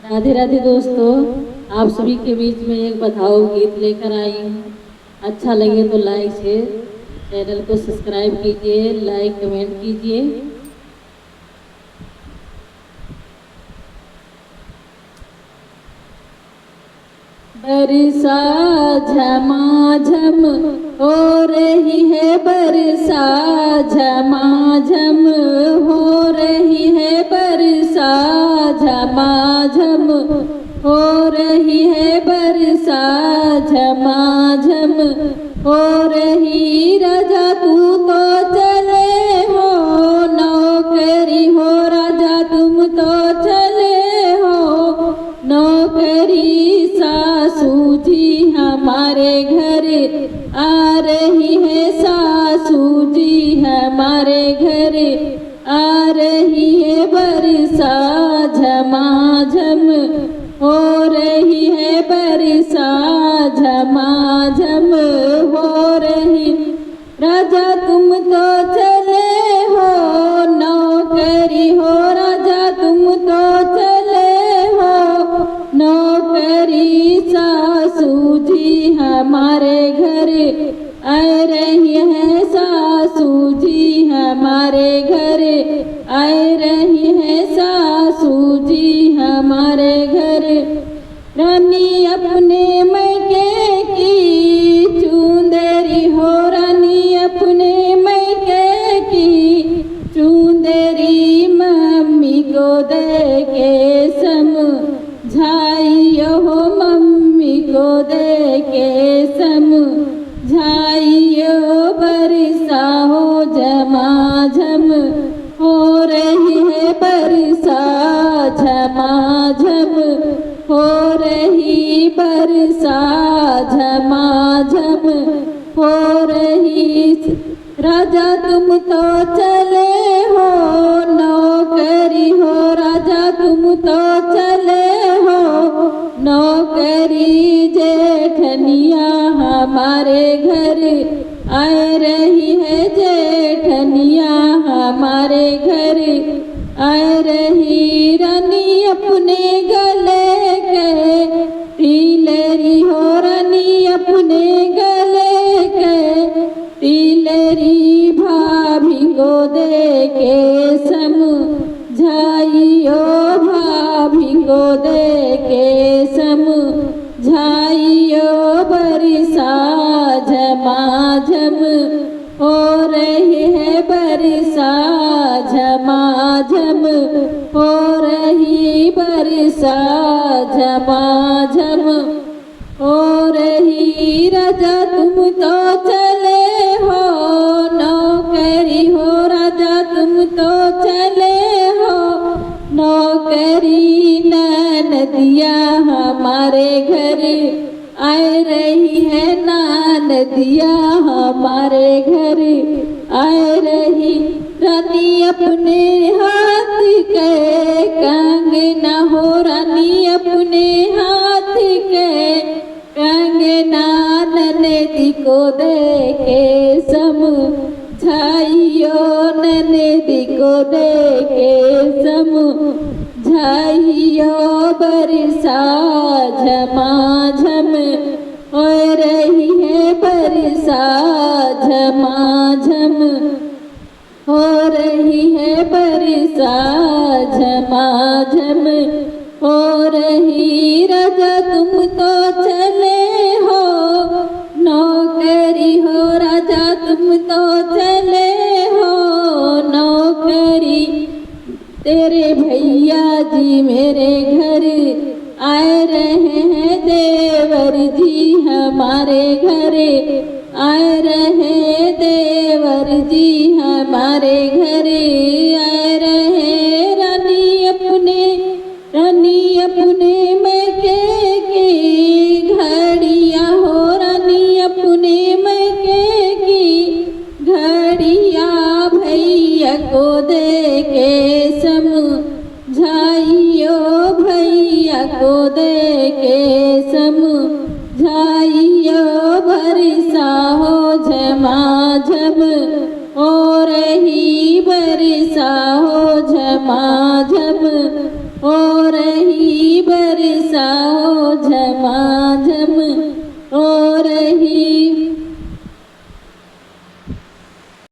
राधे राधे दोस्तों, आप सभी के बीच में एक बधाऊ गीत लेकर आई हूँ। अच्छा लगे तो लाइक शेयर, चैनल को सब्सक्राइब कीजिए, लाइक कमेंट कीजिए। बरसा झमाझम हो रही है, बरसा झमाझम हो रही है, बरसा झमाझम हो रही है, बरसा झमाझम हो रही। राजा तू तो चले हो नौकरी हो, राजा तुम तो चले हो नौकरी। सासू जी हमारे घर आ रही है, सासू जी हमारे घर आ रही है, बरसा झमाझम हो रही है, बरसा झमाझम हो रही। राजा तुम तो चले हो नौकरी हो, राजा तुम तो चले हो नौकरी। सासू जी हमारे घर आ रही है, सासू जी हमारे घर आ रही है, सासू जी हमारे घर। रानी अपने मैके की चुंदरी हो, रानी अपने मैके की चुंदरी मम्मी को दे के समझाइयो हो, मम्मी को दे के समझाइयो। बरसा हो झमाझम हो रही है, बरसा झमाझम हो रही, बरसा झमाझम हो रही। राजा तुम तो चले हो नौकरी हो, राजा तुम तो चले हो नौकरी। जेठनिया हमारे घर आ रही है, जेठनिया हमारे घर आ रही। रानी अपने गले के तिलरी हो, रानी अपने गले के तिलरी भाभी को दे के समझाइयो, भाभी को दे के समझाइयो। बरसा झमाझम हो रही है, बरसा झमाझम हो रही, बरसा झमाझम हो रही। राजा तुम तो चले हो नौकरी हो, राजा तुम तो चले हो नौकरी। ननदिया हमारे घर आ रही है, ननदिया हमारे घर आ रही। रानी अपने हाथ के कंगना हो, रानी अपने हाथ के कंगना ननदी को दे के समझाइयो, ननदी को दे के समझाइयो। बरसा झमाझम हो रही है, बरसा झमाझम हो रही है, बरसा झमाझम हो रही। राजा तुम तो चले हो नौकरी हो, राजा तुम तो चले हो नौकरी। तेरे भैया जी मेरे घर आ रहे हैं, देवर जी हमारे घर आ रहे, देवर जी हमारे घर आ रहे। रानी अपने मैके की घड़िया हो, रानी अपने मैके की घड़िया भैया को दे के समझाइयो, भैया को दे के समझाइयो। बरसा हो झमाझम हो रही, बरसा हो झमाझम हो रही, बरसाओ झमाझम हो रही